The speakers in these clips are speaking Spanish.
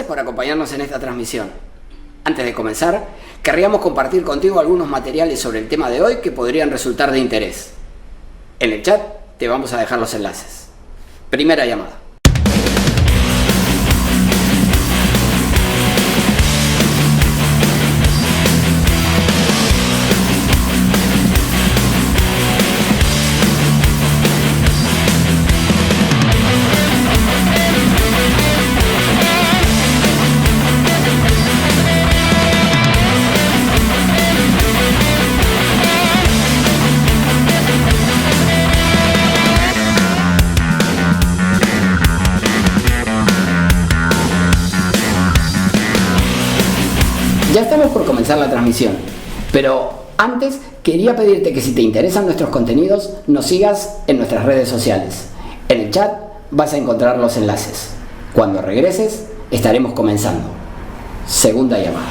por acompañarnos en esta transmisión. Antes de comenzar, querríamos compartir contigo algunos materiales sobre el tema de hoy que podrían resultar de interés. En el chat te vamos a dejar los enlaces. Primera llamada. Ya estamos por comenzar la transmisión, pero antes quería pedirte que si te interesan nuestros contenidos, nos sigas en nuestras redes sociales. En el chat vas a encontrar los enlaces. Cuando regreses, estaremos comenzando. Segunda llamada.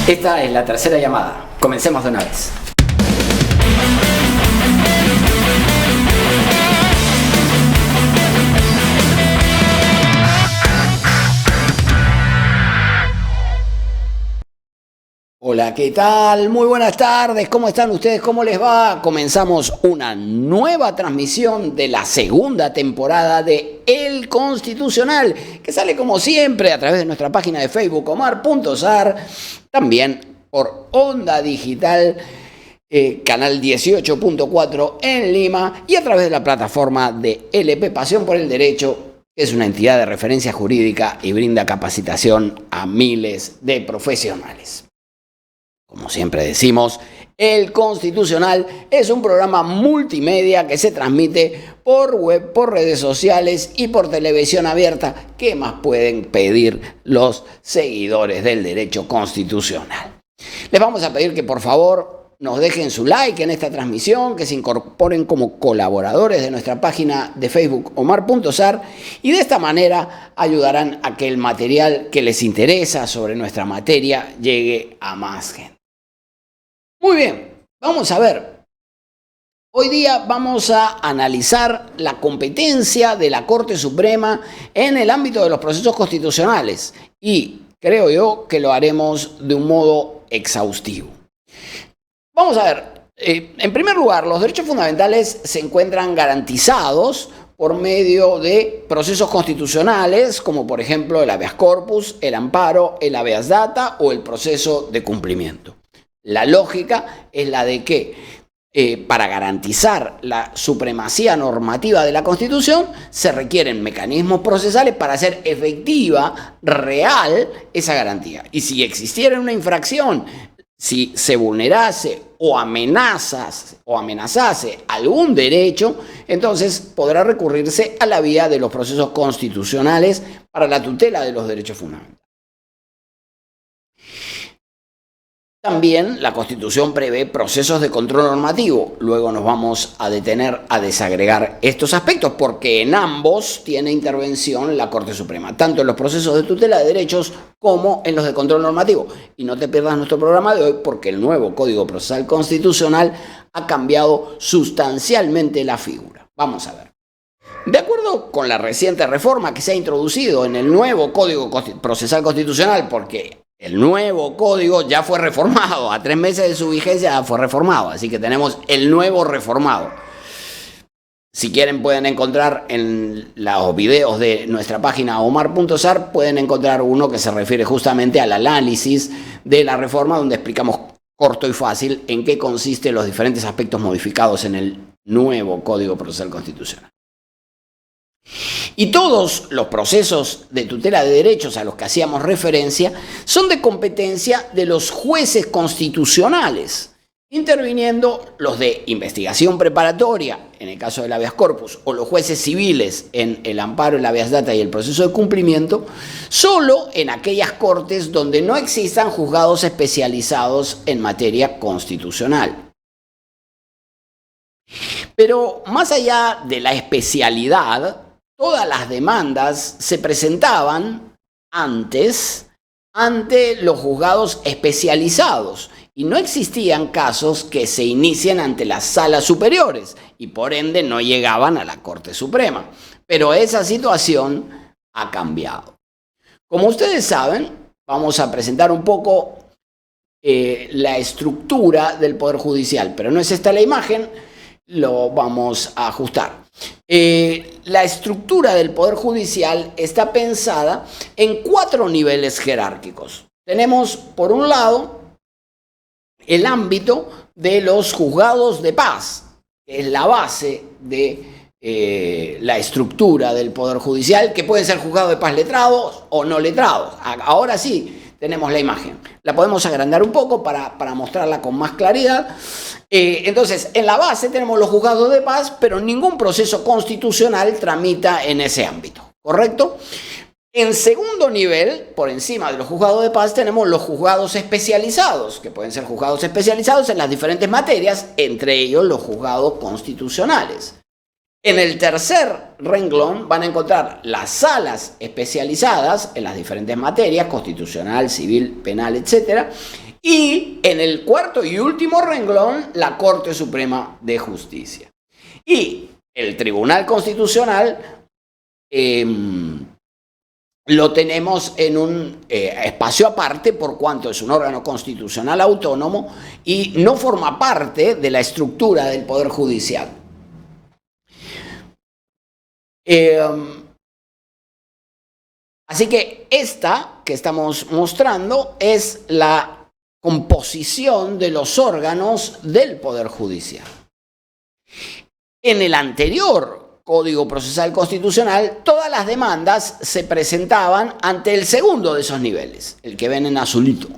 Esta es la tercera llamada. Comencemos de una vez. Hola, ¿qué tal? Muy buenas tardes. ¿Cómo están ustedes? ¿Cómo les va? Comenzamos una nueva transmisión de la segunda temporada de El Constitucional, que sale como siempre a través de nuestra página de Facebook, omar.sar, también por Onda Digital, canal 18.4 en Lima, y a través de la plataforma de LP Pasión por el Derecho, que es una entidad de referencia jurídica y brinda capacitación a miles de profesionales. Como siempre decimos, El Constitucional es un programa multimedia que se transmite por web, por redes sociales y por televisión abierta. ¿Qué más pueden pedir los seguidores del derecho constitucional? Les vamos a pedir que por favor nos dejen su like en esta transmisión, que se incorporen como colaboradores de nuestra página de Facebook omar.sar, y de esta manera ayudarán a que el material que les interesa sobre nuestra materia llegue a más gente. Muy bien, vamos a ver. Hoy día vamos a analizar la competencia de la Corte Suprema en el ámbito de los procesos constitucionales, y creo yo que lo haremos de un modo exhaustivo. Vamos a ver, en primer lugar, los derechos fundamentales se encuentran garantizados por medio de procesos constitucionales, como por ejemplo el habeas corpus, el amparo, el habeas data o el proceso de cumplimiento. La lógica es la de que para garantizar la supremacía normativa de la Constitución se requieren mecanismos procesales para hacer efectiva, real, esa garantía. Y si existiera una infracción, si se vulnerase o amenazase algún derecho, entonces podrá recurrirse a la vía de los procesos constitucionales para la tutela de los derechos fundamentales. También la Constitución prevé procesos de control normativo. Luego nos vamos a detener a desagregar estos aspectos porque en ambos tiene intervención la Corte Suprema, tanto en los procesos de tutela de derechos como en los de control normativo. Y no te pierdas nuestro programa de hoy porque el nuevo Código Procesal Constitucional ha cambiado sustancialmente la figura. Vamos a ver. De acuerdo con la reciente reforma que se ha introducido en el nuevo Código Procesal Constitucional, porque el nuevo código ya fue reformado, a 3 meses de su vigencia ya fue reformado, así que tenemos el nuevo reformado. Si quieren pueden encontrar en los videos de nuestra página omar.sar, pueden encontrar uno que se refiere justamente al análisis de la reforma, donde explicamos corto y fácil en qué consisten los diferentes aspectos modificados en el nuevo Código Procesal Constitucional. Y todos los procesos de tutela de derechos a los que hacíamos referencia son de competencia de los jueces constitucionales, interviniendo los de investigación preparatoria, en el caso del habeas corpus, o los jueces civiles en el amparo, el habeas data y el proceso de cumplimiento, solo en aquellas cortes donde no existan juzgados especializados en materia constitucional. Pero más allá de la especialidad, todas las demandas se presentaban antes ante los juzgados especializados y no existían casos que se inicien ante las salas superiores y por ende no llegaban a la Corte Suprema. Pero esa situación ha cambiado. Como ustedes saben, vamos a presentar un poco la estructura del Poder Judicial, pero no es esta la imagen, lo vamos a ajustar. La estructura del Poder Judicial está pensada en 4 niveles jerárquicos. Tenemos, por un lado, el ámbito de los juzgados de paz, que es la base de la estructura del Poder Judicial, que pueden ser juzgados de paz letrados o no letrados. Ahora sí tenemos la imagen. La podemos agrandar un poco para mostrarla con más claridad. Entonces, en la base tenemos los juzgados de paz, pero ningún proceso constitucional tramita en ese ámbito, ¿correcto? En segundo nivel, por encima de los juzgados de paz, tenemos los juzgados especializados, que pueden ser juzgados especializados en las diferentes materias, entre ellos los juzgados constitucionales. En el tercer renglón van a encontrar las salas especializadas en las diferentes materias, constitucional, civil, penal, etc. Y en el cuarto y último renglón, la Corte Suprema de Justicia. Y el Tribunal Constitucional lo tenemos en un espacio aparte por cuanto es un órgano constitucional autónomo y no forma parte de la estructura del Poder Judicial. Así que esta que estamos mostrando es la composición de los órganos del Poder Judicial. En el anterior Código Procesal Constitucional, todas las demandas se presentaban ante el segundo de esos niveles, el que ven en azulito,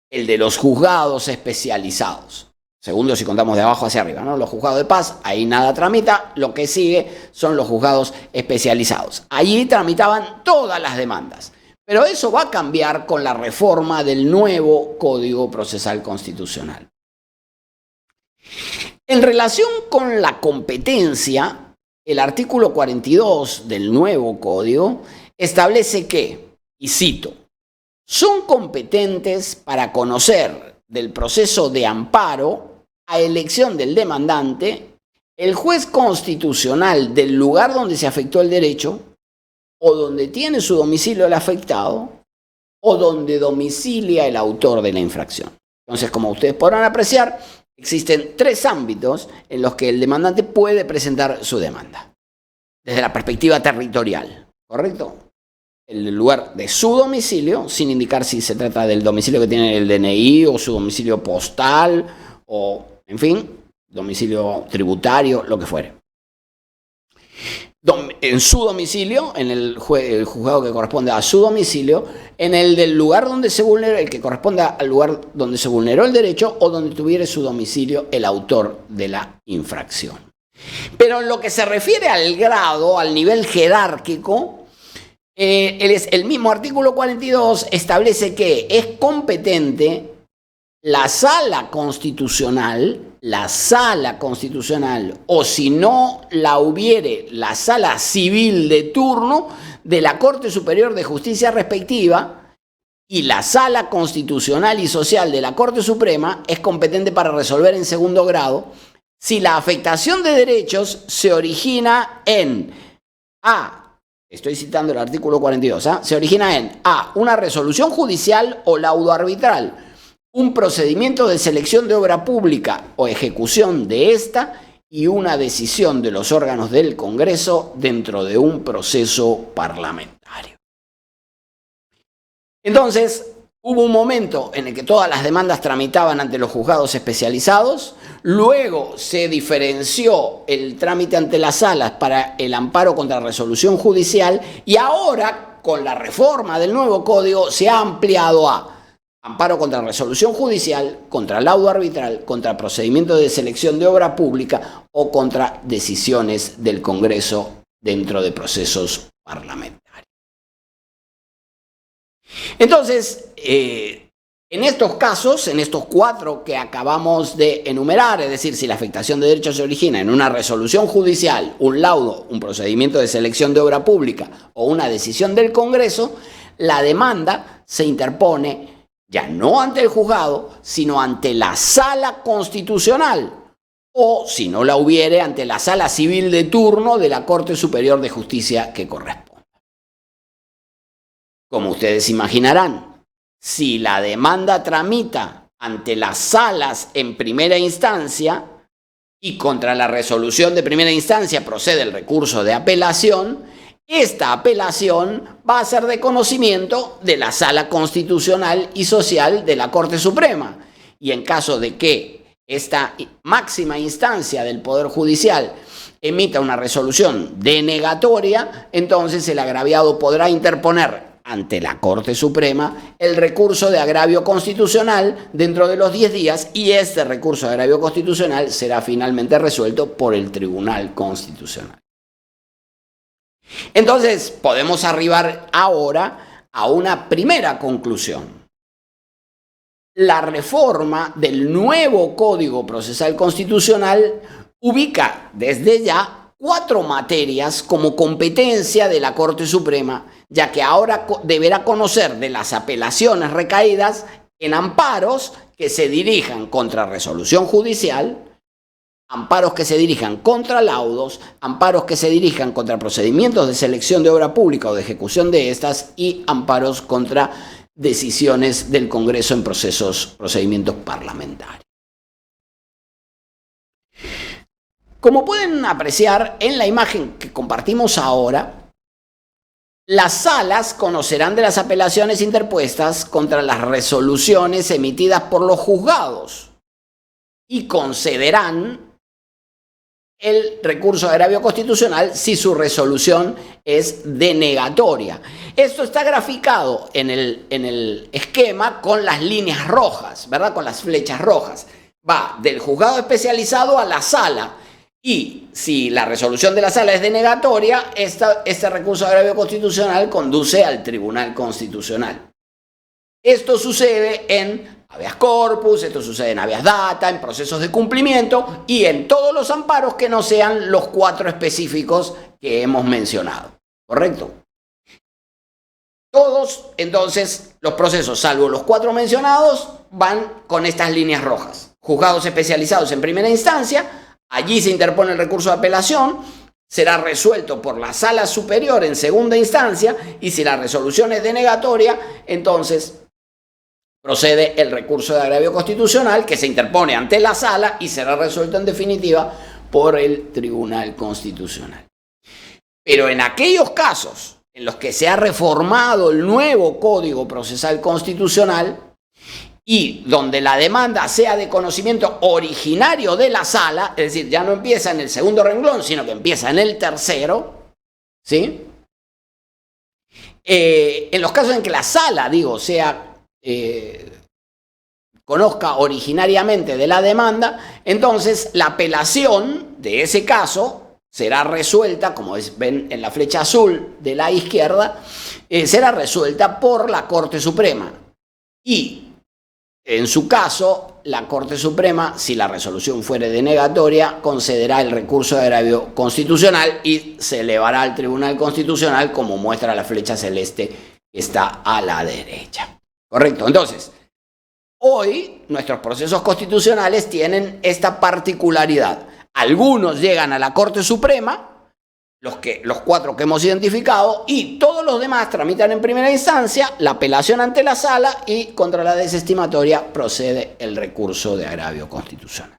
el de los juzgados especializados. Segundo si contamos de abajo hacia arriba, ¿no? Los juzgados de paz, ahí nada tramita, lo que sigue son los juzgados especializados. Allí tramitaban todas las demandas, pero eso va a cambiar con la reforma del nuevo Código Procesal Constitucional. En relación con la competencia, el artículo 42 del nuevo Código establece que, y cito, son competentes para conocer del proceso de amparo a elección del demandante, el juez constitucional del lugar donde se afectó el derecho, o donde tiene su domicilio el afectado, o donde domicilia el autor de la infracción. Entonces, como ustedes podrán apreciar, existen 3 ámbitos en los que el demandante puede presentar su demanda. Desde la perspectiva territorial, ¿correcto? El lugar de su domicilio, sin indicar si se trata del domicilio que tiene el DNI o su domicilio postal o, en fin, domicilio tributario, lo que fuere. En su domicilio, en el juzgado que corresponde a su domicilio, en el del lugar donde se vulneró, el que corresponda al lugar donde se vulneró el derecho o donde tuviera su domicilio el autor de la infracción. Pero en lo que se refiere al grado, al nivel jerárquico, el mismo artículo 42 establece que es competente la sala constitucional, o si no la hubiere, la sala civil de turno de la Corte Superior de Justicia respectiva, y la sala constitucional y social de la Corte Suprema es competente para resolver en segundo grado si la afectación de derechos se origina en estoy citando el artículo 42, se origina en una resolución judicial o laudo arbitral, un procedimiento de selección de obra pública o ejecución de esta y una decisión de los órganos del Congreso dentro de un proceso parlamentario. Entonces, Hubo un momento en el que todas las demandas tramitaban ante los juzgados especializados, luego se diferenció el trámite ante las salas para el amparo contra resolución judicial y ahora, con la reforma del nuevo código, se ha ampliado a amparo contra resolución judicial, contra laudo arbitral, contra procedimiento de selección de obra pública o contra decisiones del Congreso dentro de procesos parlamentarios. Entonces, en estos casos, en estos 4 que acabamos de enumerar, es decir, si la afectación de derechos se origina en una resolución judicial, un laudo, un procedimiento de selección de obra pública o una decisión del Congreso, la demanda se interpone ya no ante el juzgado, sino ante la sala constitucional o, si no la hubiere, ante la sala civil de turno de la Corte Superior de Justicia que corresponda. Como ustedes imaginarán, si la demanda tramita ante las salas en primera instancia y contra la resolución de primera instancia procede el recurso de apelación, esta apelación va a ser de conocimiento de la Sala Constitucional y Social de la Corte Suprema. Y en caso de que esta máxima instancia del Poder Judicial emita una resolución denegatoria, entonces el agraviado podrá interponer ante la Corte Suprema el recurso de agravio constitucional dentro de los 10 días y este recurso de agravio constitucional será finalmente resuelto por el Tribunal Constitucional. Entonces, podemos arribar ahora a una primera conclusión. La reforma del nuevo Código Procesal Constitucional ubica desde ya 4 materias como competencia de la Corte Suprema, ya que ahora deberá conocer de las apelaciones recaídas en amparos que se dirijan contra resolución judicial, amparos que se dirijan contra laudos, amparos que se dirijan contra procedimientos de selección de obra pública o de ejecución de estas y amparos contra decisiones del Congreso en procedimientos parlamentarios. Como pueden apreciar en la imagen que compartimos ahora, las salas conocerán de las apelaciones interpuestas contra las resoluciones emitidas por los juzgados y concederán el recurso de agravio constitucional si su resolución es denegatoria. Esto está graficado en el esquema con las líneas rojas, ¿verdad? Con las flechas rojas. Va del juzgado especializado a la sala y si la resolución de la sala es denegatoria, este recurso de agravio constitucional conduce al Tribunal Constitucional. Esto sucede en habeas corpus, esto sucede en habeas data, en procesos de cumplimiento y en todos los amparos que no sean los 4 específicos que hemos mencionado. ¿Correcto? Todos, entonces, los procesos, salvo los 4 mencionados, van con estas líneas rojas. Juzgados especializados en primera instancia, allí se interpone el recurso de apelación, será resuelto por la sala superior en segunda instancia y si la resolución es denegatoria, entonces procede el recurso de agravio constitucional que se interpone ante la sala y será resuelto en definitiva por el Tribunal Constitucional. Pero en aquellos casos en los que se ha reformado el nuevo Código Procesal Constitucional y donde la demanda sea de conocimiento originario de la sala, es decir, ya no empieza en el segundo renglón, sino que empieza en el tercero, ¿sí? En los casos en que la sala, conozca originariamente de la demanda, entonces la apelación de ese caso será resuelta, como ven en la flecha azul de la izquierda, será resuelta por la Corte Suprema. Y en su caso, la Corte Suprema, si la resolución fuere denegatoria, concederá el recurso de agravio constitucional y se elevará al Tribunal Constitucional, como muestra la flecha celeste que está a la derecha. ¿Correcto? Entonces, hoy nuestros procesos constitucionales tienen esta particularidad. Algunos llegan a la Corte Suprema, los 4 que hemos identificado, y todos los demás tramitan en primera instancia la apelación ante la sala y contra la desestimatoria procede el recurso de agravio constitucional.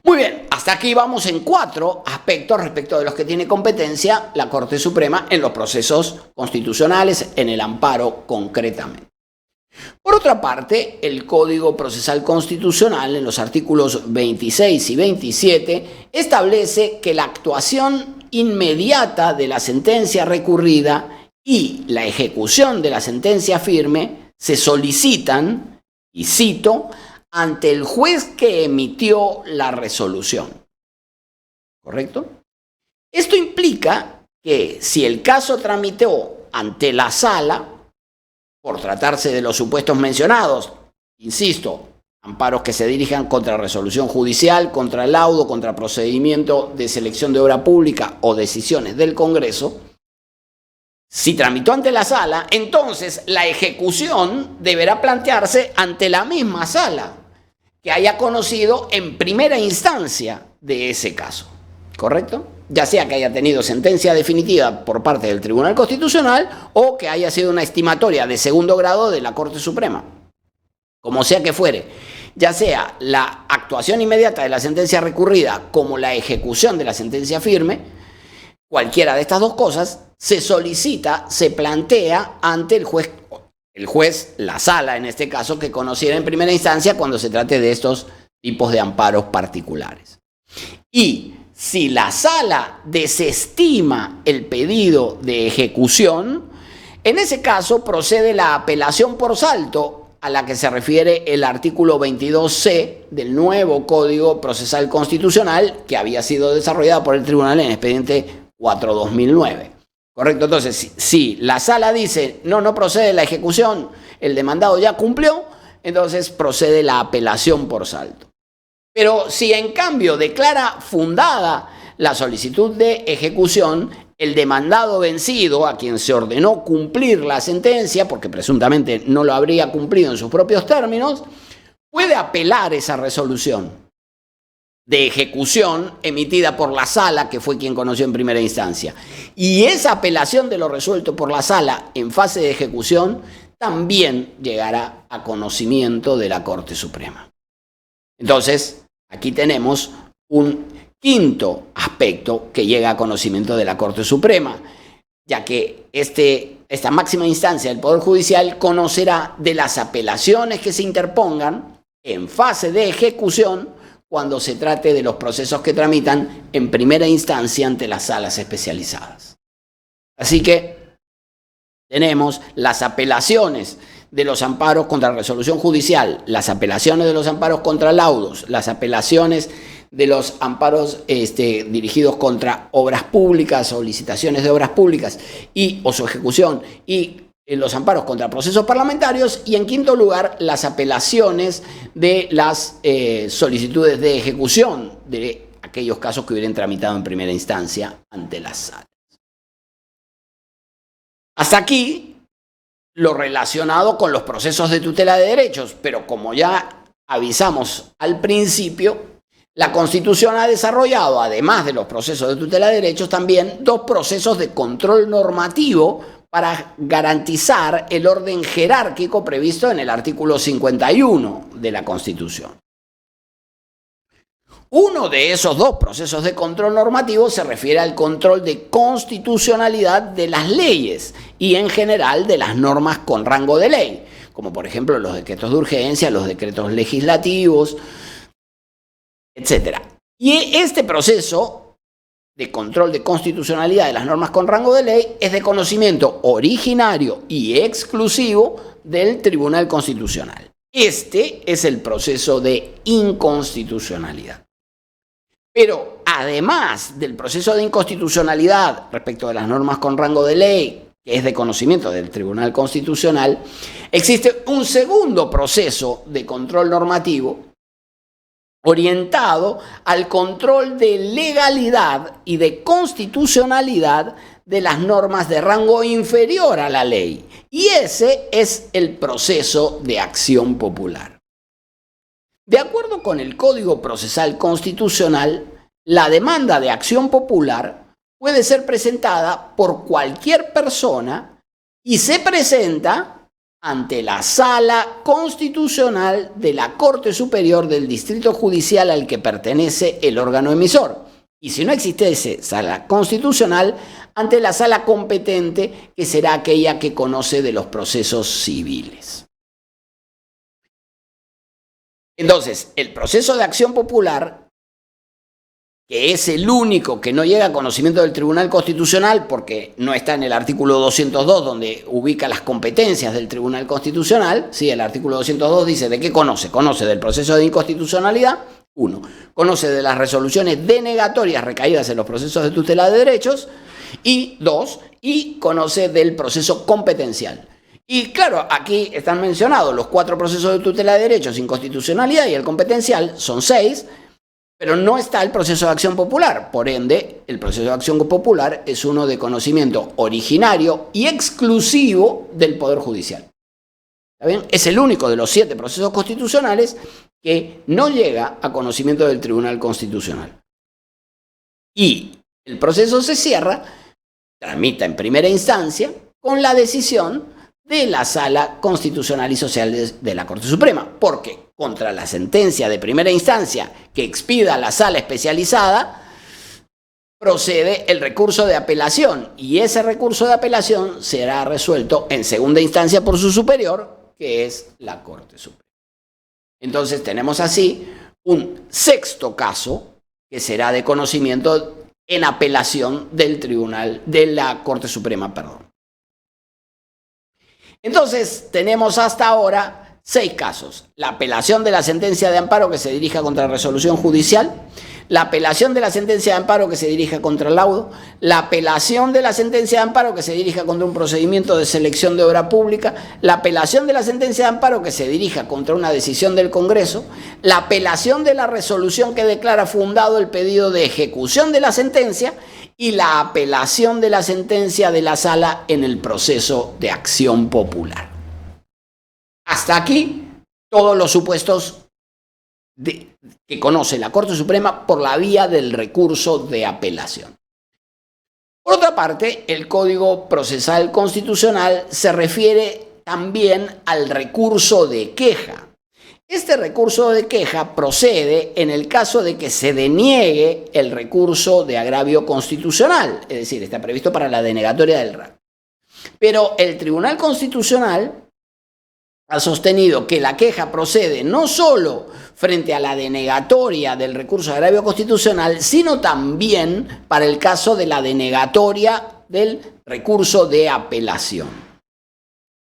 Muy bien, hasta aquí vamos en 4 aspectos respecto de los que tiene competencia la Corte Suprema en los procesos constitucionales, en el amparo concretamente. Por otra parte, el Código Procesal Constitucional, en los artículos 26 y 27, establece que la actuación inmediata de la sentencia recurrida y la ejecución de la sentencia firme se solicitan, y cito, ante el juez que emitió la resolución. ¿Correcto? Esto implica que si el caso tramitó ante la sala, por tratarse de los supuestos mencionados, insisto, amparos que se dirijan contra resolución judicial, contra laudo, contra procedimiento de selección de obra pública o decisiones del Congreso, si tramitó ante la sala, entonces la ejecución deberá plantearse ante la misma sala que haya conocido en primera instancia de ese caso, ¿correcto? Ya sea que haya tenido sentencia definitiva por parte del Tribunal Constitucional o que haya sido una estimatoria de segundo grado de la Corte Suprema. Como sea que fuere, ya sea la actuación inmediata de la sentencia recurrida como la ejecución de la sentencia firme, cualquiera de estas dos cosas se solicita, se plantea ante el juez, la sala en este caso, que conociera en primera instancia cuando se trate de estos tipos de amparos particulares. Y si la sala desestima el pedido de ejecución, en ese caso procede la apelación por salto a la que se refiere el artículo 22C del nuevo Código Procesal Constitucional que había sido desarrollado por el Tribunal en expediente 4/2009. ¿Correcto? Entonces, si la sala dice no procede la ejecución, el demandado ya cumplió, entonces procede la apelación por salto. Pero si en cambio declara fundada la solicitud de ejecución, el demandado vencido, a quien se ordenó cumplir la sentencia, porque presuntamente no lo habría cumplido en sus propios términos, puede apelar esa resolución de ejecución emitida por la sala, que fue quien conoció en primera instancia. Y esa apelación de lo resuelto por la sala en fase de ejecución también llegará a conocimiento de la Corte Suprema. Entonces, aquí tenemos un quinto aspecto que llega a conocimiento de la Corte Suprema, ya que esta máxima instancia del Poder Judicial conocerá de las apelaciones que se interpongan en fase de ejecución cuando se trate de los procesos que tramitan en primera instancia ante las salas especializadas. Así que tenemos las apelaciones de los amparos contra resolución judicial, las apelaciones de los amparos contra laudos, las apelaciones de los amparos dirigidos contra obras públicas o licitaciones de obras públicas o su ejecución, y los amparos contra procesos parlamentarios, y en quinto lugar las apelaciones de las solicitudes de ejecución de aquellos casos que hubieran tramitado en primera instancia ante las salas. Hasta aquí lo relacionado con los procesos de tutela de derechos, pero como ya avisamos al principio, la Constitución ha desarrollado, además de los procesos de tutela de derechos, también dos procesos de control normativo para garantizar el orden jerárquico previsto en el artículo 51 de la Constitución. Uno de esos dos procesos de control normativo se refiere al control de constitucionalidad de las leyes y en general de las normas con rango de ley, como por ejemplo los decretos de urgencia, los decretos legislativos, etc. Y este proceso de control de constitucionalidad de las normas con rango de ley es de conocimiento originario y exclusivo del Tribunal Constitucional. Este es el proceso de inconstitucionalidad. Pero además del proceso de inconstitucionalidad respecto de las normas con rango de ley, que es de conocimiento del Tribunal Constitucional, existe un segundo proceso de control normativo orientado al control de legalidad y de constitucionalidad de las normas de rango inferior a la ley. Y ese es el proceso de acción popular. De acuerdo con el Código Procesal Constitucional, la demanda de acción popular puede ser presentada por cualquier persona y se presenta ante la Sala Constitucional de la Corte Superior del Distrito Judicial al que pertenece el órgano emisor. y si no existiese sala constitucional, ante la sala competente, que será aquella que conoce de los procesos civiles. Entonces, el proceso de acción popular, que es el único que no llega a conocimiento del Tribunal Constitucional porque no está en el artículo 202 donde ubica las competencias del Tribunal Constitucional. Sí, el artículo 202 dice de qué conoce. Conoce del proceso de inconstitucionalidad, 1. Conoce de las resoluciones denegatorias recaídas en los procesos de tutela de derechos y 2. Y conoce del proceso competencial. Y claro, aquí están mencionados los 4 procesos de tutela de derechos, inconstitucionalidad y el competencial, son 6. Pero no está el proceso de acción popular. Por ende, el proceso de acción popular es uno de conocimiento originario y exclusivo del Poder Judicial. ¿Está bien? Es el único de los 7 procesos constitucionales que no llega a conocimiento del Tribunal Constitucional. Y el proceso se cierra, tramita en primera instancia, con la decisión de la Sala Constitucional y Social de la Corte Suprema. Porque contra la sentencia de primera instancia que expida la sala especializada, procede el recurso de apelación y ese recurso de apelación será resuelto en segunda instancia por su superior, que es la Corte Suprema. Entonces tenemos así un 6º caso que será de conocimiento en apelación del Tribunal de la Corte Suprema, perdón. Entonces tenemos hasta ahora 6 casos. La apelación de la sentencia de amparo que se dirija contra resolución judicial, la apelación de la sentencia de amparo que se dirija contra laudo, la apelación de la sentencia de amparo que se dirija contra un procedimiento de selección de obra pública, la apelación de la sentencia de amparo que se dirija contra una decisión del Congreso, la apelación de la resolución que declara fundado el pedido de ejecución de la sentencia y la apelación de la sentencia de la sala en el proceso de acción popular. Hasta aquí todos los supuestos que conoce la Corte Suprema por la vía del recurso de apelación. Por otra parte, el Código Procesal Constitucional se refiere también al recurso de queja. Este recurso de queja procede en el caso de que se deniegue el recurso de agravio constitucional, es decir, está previsto para la denegatoria del RAC. Pero el Tribunal Constitucional ha sostenido que la queja procede no solo frente a la denegatoria del recurso de agravio constitucional, sino también para el caso de la denegatoria del recurso de apelación.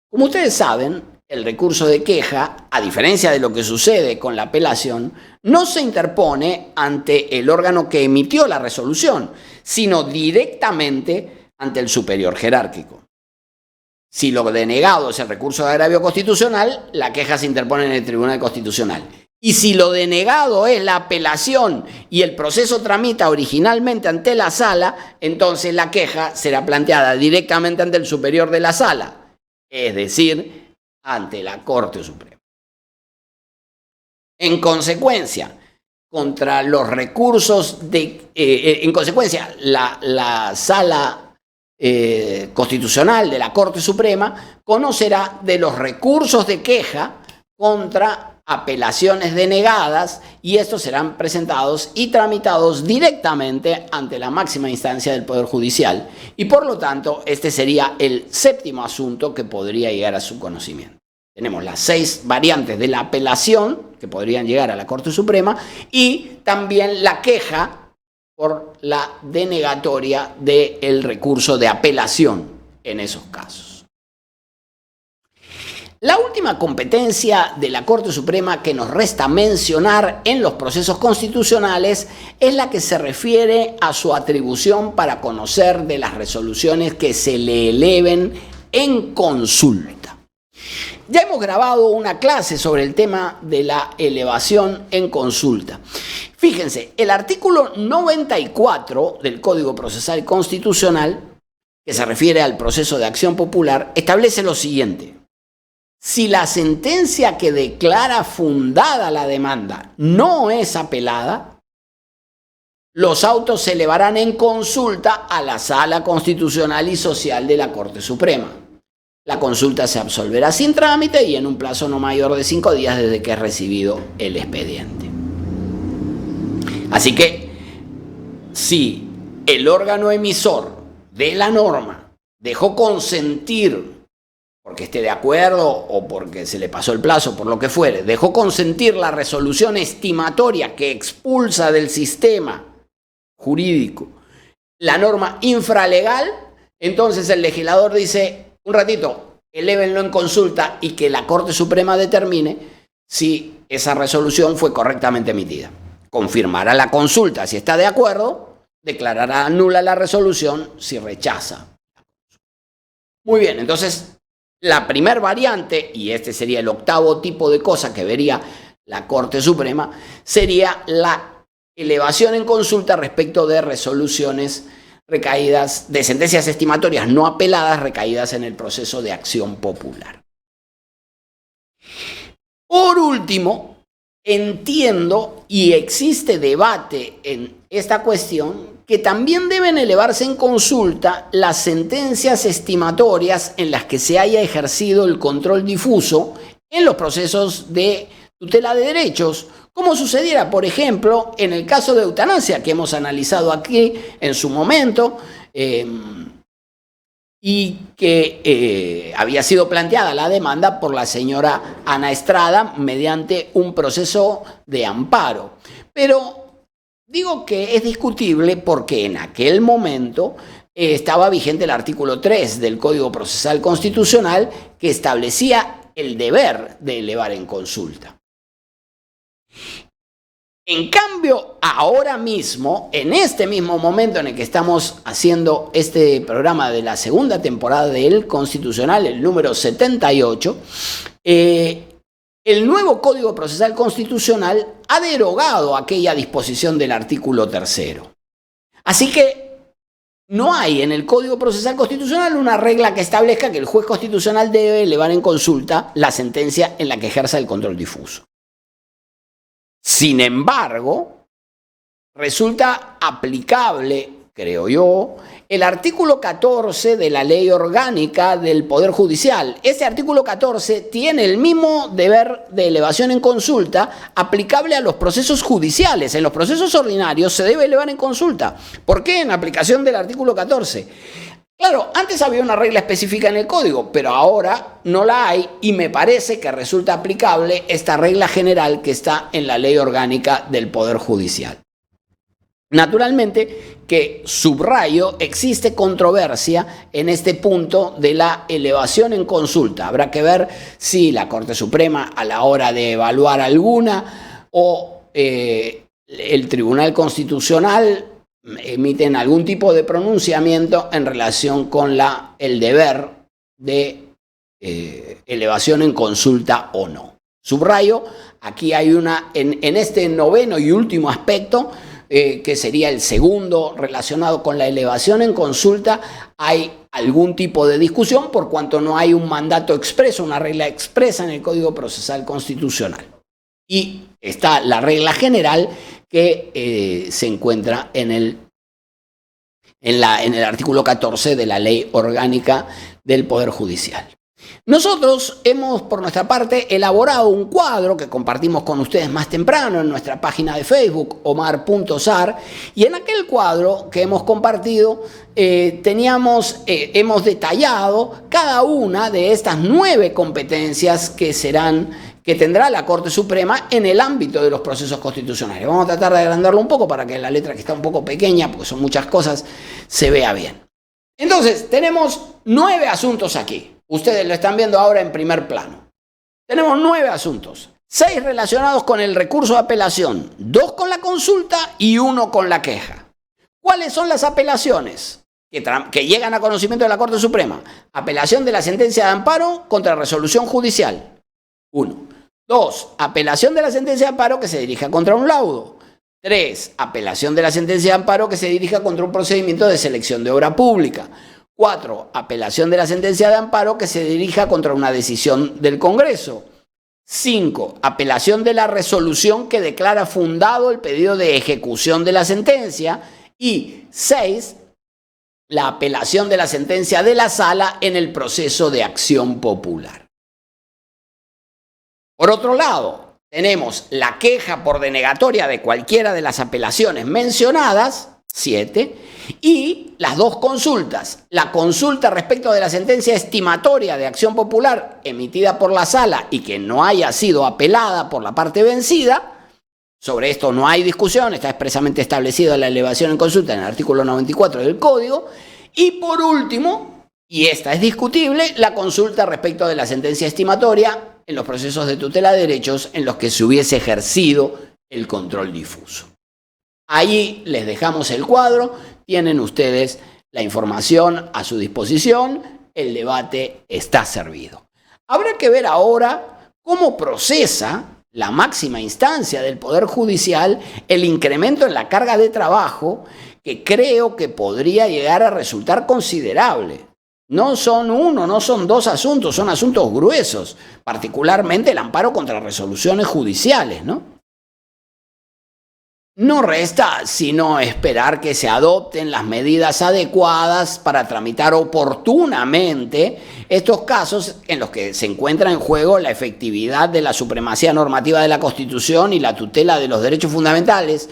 Como ustedes saben, el recurso de queja, a diferencia de lo que sucede con la apelación, no se interpone ante el órgano que emitió la resolución, sino directamente ante el superior jerárquico. Si lo denegado es el recurso de agravio constitucional, la queja se interpone en el Tribunal Constitucional. Y si lo denegado es la apelación y el proceso tramita originalmente ante la sala, entonces la queja será planteada directamente ante el superior de la sala, es decir, ante la Corte Suprema. En consecuencia, contra los recursos la sala constitucional de la Corte Suprema conocerá de los recursos de queja contra apelaciones denegadas y estos serán presentados y tramitados directamente ante la máxima instancia del Poder Judicial y por lo tanto este sería el 7º asunto que podría llegar a su conocimiento. Tenemos las 6 variantes de la apelación que podrían llegar a la Corte Suprema y también la queja por la denegatoria del recurso de apelación en esos casos. La última competencia de la Corte Suprema que nos resta mencionar en los procesos constitucionales es la que se refiere a su atribución para conocer de las resoluciones que se le eleven en consulta. Ya hemos grabado una clase sobre el tema de la elevación en consulta. Fíjense, el artículo 94 del Código Procesal Constitucional, que se refiere al proceso de acción popular, establece lo siguiente. Si la sentencia que declara fundada la demanda no es apelada, los autos se elevarán en consulta a la Sala Constitucional y Social de la Corte Suprema. La consulta se absolverá sin trámite y en un plazo no mayor de 5 días desde que es recibido el expediente. Así que si el órgano emisor de la norma dejó consentir, porque esté de acuerdo o porque se le pasó el plazo, por lo que fuere, dejó consentir la resolución estimatoria que expulsa del sistema jurídico la norma infralegal, entonces el legislador dice, un ratito, elévenlo en consulta y que la Corte Suprema determine si esa resolución fue correctamente emitida. Confirmará la consulta si está de acuerdo, declarará nula la resolución si rechaza. Muy bien, entonces la primer variante, y este sería el octavo tipo de cosa que vería la Corte Suprema, sería la elevación en consulta respecto de resoluciones recaídas, de sentencias estimatorias no apeladas recaídas en el proceso de acción popular. Por último, entiendo y existe debate en esta cuestión que también deben elevarse en consulta las sentencias estimatorias en las que se haya ejercido el control difuso en los procesos de tutela de derechos, como sucediera, por ejemplo, en el caso de eutanasia que hemos analizado aquí en su momento y que había sido planteada la demanda por la señora Ana Estrada mediante un proceso de amparo. Pero digo que es discutible porque en aquel momento estaba vigente el artículo 3 del Código Procesal Constitucional que establecía el deber de elevar en consulta. En cambio, ahora mismo, en este mismo momento en el que estamos haciendo este programa de la segunda temporada del Constitucional, el número 78, el nuevo Código Procesal Constitucional ha derogado aquella disposición del artículo 3. Así que no hay en el Código Procesal Constitucional una regla que establezca que el juez constitucional debe elevar en consulta la sentencia en la que ejerza el control difuso. Sin embargo, resulta aplicable, creo yo, el artículo 14 de la Ley Orgánica del Poder Judicial. Este artículo 14 tiene el mismo deber de elevación en consulta aplicable a los procesos judiciales. En los procesos ordinarios se debe elevar en consulta. ¿Por qué? En aplicación del artículo 14. Claro, antes había una regla específica en el código, pero ahora no la hay y me parece que resulta aplicable esta regla general que está en la Ley Orgánica del Poder Judicial. Naturalmente que, subrayo, existe controversia en este punto de la elevación en consulta. Habrá que ver si la Corte Suprema, a la hora de evaluar alguna, o el Tribunal Constitucional emiten algún tipo de pronunciamiento en relación con el deber de elevación en consulta o no. Subrayo, aquí hay en este noveno y último aspecto, que sería el segundo relacionado con la elevación en consulta, hay algún tipo de discusión por cuanto no hay un mandato expreso, una regla expresa en el Código Procesal Constitucional. Y está la regla general que se encuentra en el artículo 14 de la Ley Orgánica del Poder Judicial. Nosotros hemos, por nuestra parte, elaborado un cuadro que compartimos con ustedes más temprano en nuestra página de Facebook, omar.sar, y en aquel cuadro que hemos compartido hemos detallado cada una de estas 9 competencias que tendrá la Corte Suprema en el ámbito de los procesos constitucionales. Vamos a tratar de agrandarlo un poco para que la letra, que está un poco pequeña, porque son muchas cosas, se vea bien. Entonces, tenemos 9 asuntos aquí. Ustedes lo están viendo ahora en primer plano. Tenemos 9 asuntos. 6 relacionados con el recurso de apelación, 2 con la consulta y 1 con la queja. ¿Cuáles son las apelaciones que llegan a conocimiento de la Corte Suprema? Apelación de la sentencia de amparo contra resolución judicial. 1. 2. Apelación de la sentencia de amparo que se dirija contra un laudo. 3. Apelación de la sentencia de amparo que se dirija contra un procedimiento de selección de obra pública. 4. Apelación de la sentencia de amparo que se dirija contra una decisión del Congreso. 5. Apelación de la resolución que declara fundado el pedido de ejecución de la sentencia. Y 6. La apelación de la sentencia de la Sala en el proceso de acción popular. Por otro lado, tenemos la queja por denegatoria de cualquiera de las apelaciones mencionadas, 7, y las dos consultas. La consulta respecto de la sentencia estimatoria de acción popular emitida por la sala y que no haya sido apelada por la parte vencida. Sobre esto no hay discusión, está expresamente establecida la elevación en consulta en el artículo 94 del Código. Y por último, y esta es discutible, la consulta respecto de la sentencia estimatoria en los procesos de tutela de derechos en los que se hubiese ejercido el control difuso. Ahí les dejamos el cuadro, tienen ustedes la información a su disposición, el debate está servido. Habrá que ver ahora cómo procesa la máxima instancia del Poder Judicial el incremento en la carga de trabajo, que creo que podría llegar a resultar considerable. No son uno, no son dos asuntos, son asuntos gruesos, particularmente el amparo contra resoluciones judiciales, ¿no? No resta sino esperar que se adopten las medidas adecuadas para tramitar oportunamente estos casos en los que se encuentra en juego la efectividad de la supremacía normativa de la Constitución y la tutela de los derechos fundamentales,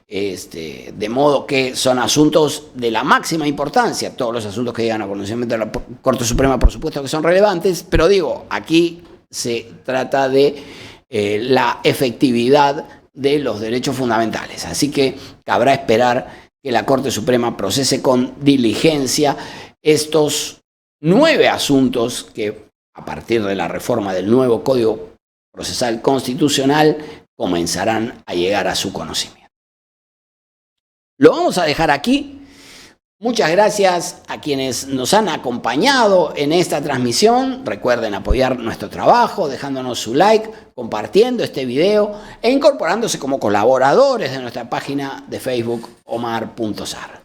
de modo que son asuntos de la máxima importancia. Todos los asuntos que llegan a conocimiento de la Corte Suprema, por supuesto que son relevantes, pero digo, aquí se trata de la efectividad de los derechos fundamentales. Así que cabrá esperar que la Corte Suprema procese con diligencia estos 9 asuntos que, a partir de la reforma del nuevo Código Procesal Constitucional, comenzarán a llegar a su conocimiento. Lo vamos a dejar aquí. Muchas gracias a quienes nos han acompañado en esta transmisión. Recuerden apoyar nuestro trabajo dejándonos su like, compartiendo este video e incorporándose como colaboradores de nuestra página de Facebook omar.sar.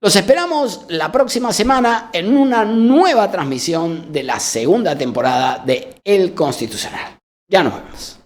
Los esperamos la próxima semana en una nueva transmisión de la segunda temporada de El Constitucional. Ya nos vemos.